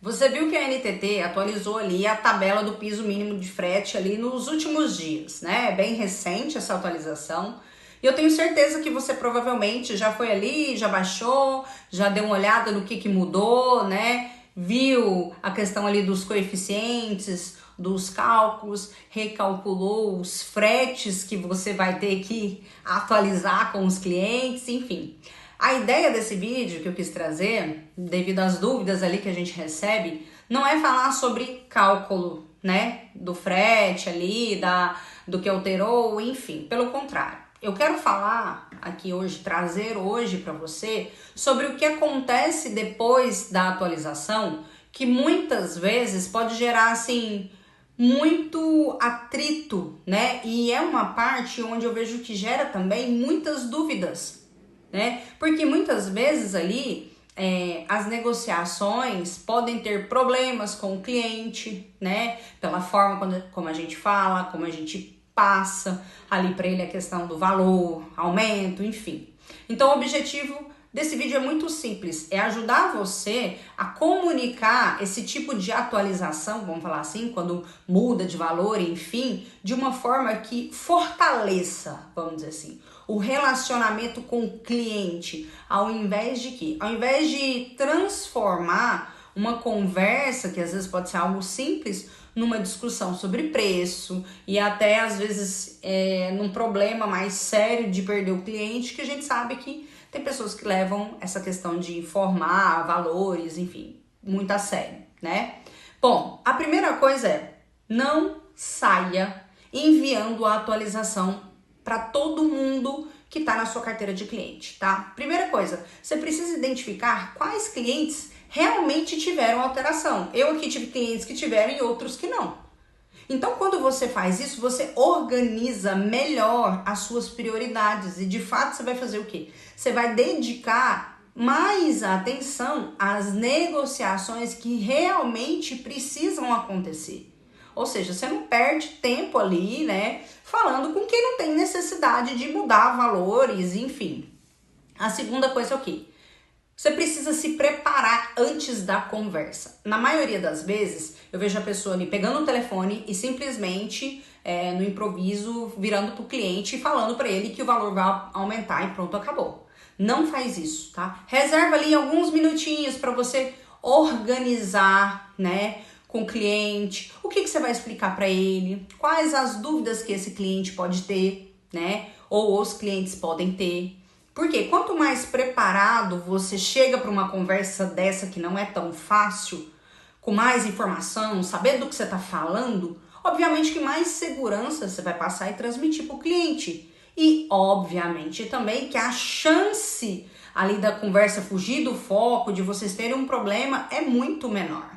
Você viu que a NTT atualizou ali a tabela do piso mínimo de frete ali nos últimos dias, né? É bem recente essa atualização. E eu tenho certeza que você provavelmente já foi ali, já baixou, já deu uma olhada no que mudou, né? Viu a questão ali dos coeficientes, dos cálculos, recalculou os fretes que você vai ter que atualizar com os clientes, enfim. A ideia desse vídeo que eu quis trazer, devido às dúvidas ali que a gente recebe, não é falar sobre cálculo, né, do frete ali, do que alterou, enfim, pelo contrário. Eu quero falar aqui hoje, trazer hoje para você sobre o que acontece depois da atualização, que muitas vezes pode gerar, assim, muito atrito, né, e é uma parte onde eu vejo que gera também muitas dúvidas, né? Porque muitas vezes ali as negociações podem ter problemas com o cliente, né? Pela forma como a gente fala, como a gente passa ali para ele a questão do valor, aumento, enfim. Então o objetivo desse vídeo é muito simples, é ajudar você a comunicar esse tipo de atualização, vamos falar assim, quando muda de valor, enfim, de uma forma que fortaleça, vamos dizer assim, o relacionamento com o cliente, ao invés de quê? Ao invés de transformar uma conversa, que às vezes pode ser algo simples, numa discussão sobre preço e até às vezes num problema mais sério de perder o cliente, que a gente sabe que tem pessoas que levam essa questão de informar valores, enfim, muito a sério, né? Bom, a primeira coisa é não saia enviando a atualização para todo mundo que está na sua carteira de cliente, tá? Primeira coisa, você precisa identificar quais clientes realmente tiveram alteração. Eu aqui tive clientes que tiveram e outros que não. Então, quando você faz isso, você organiza melhor as suas prioridades e, de fato, você vai fazer o quê? Você vai dedicar mais atenção às negociações que realmente precisam acontecer. Ou seja, você não perde tempo ali, né, falando com quem não tem necessidade de mudar valores, enfim. A segunda coisa é o quê? Você precisa se preparar antes da conversa. Na maioria das vezes, eu vejo a pessoa ali pegando o telefone e simplesmente, no improviso, virando pro cliente e falando para ele que o valor vai aumentar e pronto, acabou. Não faz isso, tá? Reserva ali alguns minutinhos para você organizar, né, com o cliente, o que você vai explicar para ele, quais as dúvidas que esse cliente pode ter, né, ou os clientes podem ter. Porque quanto mais preparado você chega para uma conversa dessa que não é tão fácil, com mais informação, sabendo do que você está falando, obviamente que mais segurança você vai passar e transmitir para o cliente. E, obviamente, também que a chance ali da conversa fugir do foco, de vocês terem um problema, é muito menor.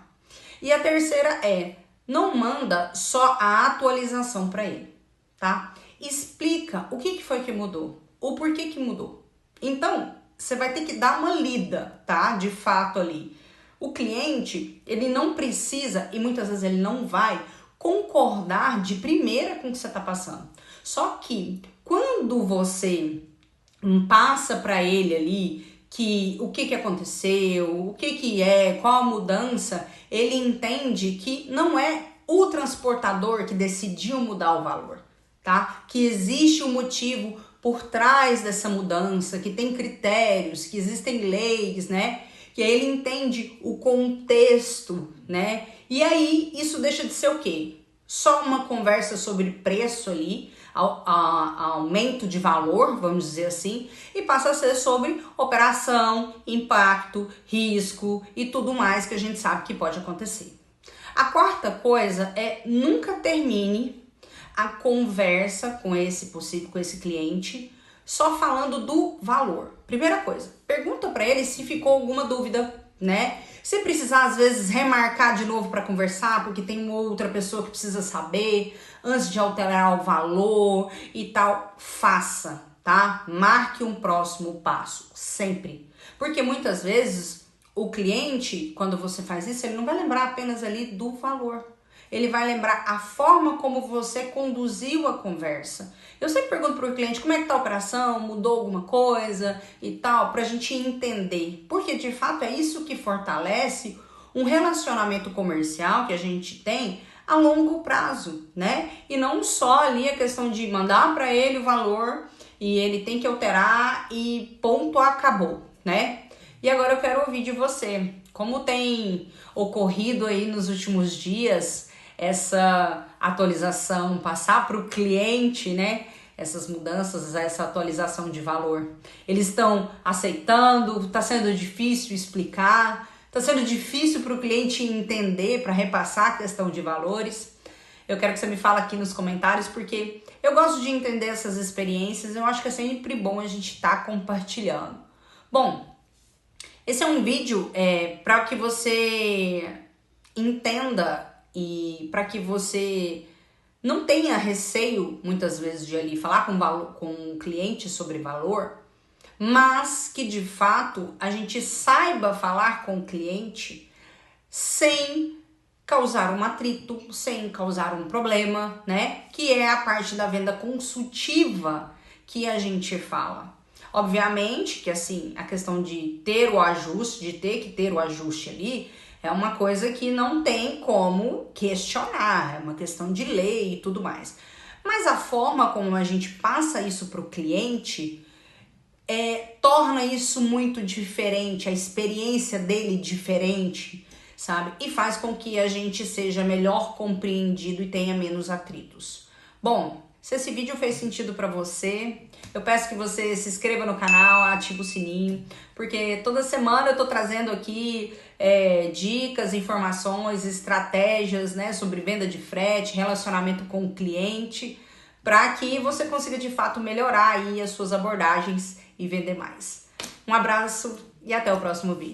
E a terceira é, não manda só a atualização para ele, tá? Explica o que foi que mudou, o porquê que mudou. Então, você vai ter que dar uma lida, tá? De fato ali. O cliente, ele não precisa, e muitas vezes ele não vai, concordar de primeira com o que você está passando. Só que, quando você passa para ele ali que o que aconteceu, o que qual a mudança, ele entende que não é o transportador que decidiu mudar o valor, tá? Que existe um motivo por trás dessa mudança, que tem critérios, que existem leis, né? Que aí ele entende o contexto, né? E aí isso deixa de ser o quê? Só uma conversa sobre preço ali, aumento de valor, vamos dizer assim, e passa a ser sobre operação, impacto, risco e tudo mais que a gente sabe que pode acontecer. A quarta coisa é nunca termine a conversa com esse cliente só falando do valor. Primeira coisa, pergunta para ele se ficou alguma dúvida, né? Se precisar, às vezes, remarcar de novo para conversar, porque tem outra pessoa que precisa saber, antes de alterar o valor e tal, faça, tá? Marque um próximo passo, sempre. Porque muitas vezes o cliente, quando você faz isso, ele não vai lembrar apenas ali do valor. Ele vai lembrar a forma como você conduziu a conversa. Eu sempre pergunto para o cliente como é que tá a operação, mudou alguma coisa e tal, para a gente entender. Porque de fato é isso que fortalece um relacionamento comercial que a gente tem a longo prazo, né? E não só ali a questão de mandar para ele o valor e ele tem que alterar e ponto, acabou, né? E agora eu quero ouvir de você, como tem ocorrido aí nos últimos dias essa atualização, passar para o cliente, né? Essas mudanças, essa atualização de valor. Eles estão aceitando, está sendo difícil explicar, está sendo difícil para o cliente entender, para repassar a questão de valores. Eu quero que você me fale aqui nos comentários, porque eu gosto de entender essas experiências, eu acho que é sempre bom a gente estar compartilhando. Bom, esse é um vídeo para que você entenda e para que você não tenha receio, muitas vezes, de ali falar com o cliente sobre valor, mas que, de fato, a gente saiba falar com o cliente sem causar um atrito, sem causar um problema, né? Que é a parte da venda consultiva que a gente fala. Obviamente que, assim, a questão de ter o ajuste, de ter que ter o ajuste ali, é uma coisa que não tem como questionar, é uma questão de lei e tudo mais. Mas a forma como a gente passa isso para o cliente torna isso muito diferente, a experiência dele diferente, sabe? E faz com que a gente seja melhor compreendido e tenha menos atritos. Bom, se esse vídeo fez sentido para você, eu peço que você se inscreva no canal, ative o sininho, porque toda semana eu tô trazendo aqui dicas, informações, estratégias, né, sobre venda de frete, relacionamento com o cliente, para que você consiga de fato melhorar aí as suas abordagens e vender mais. Um abraço e até o próximo vídeo.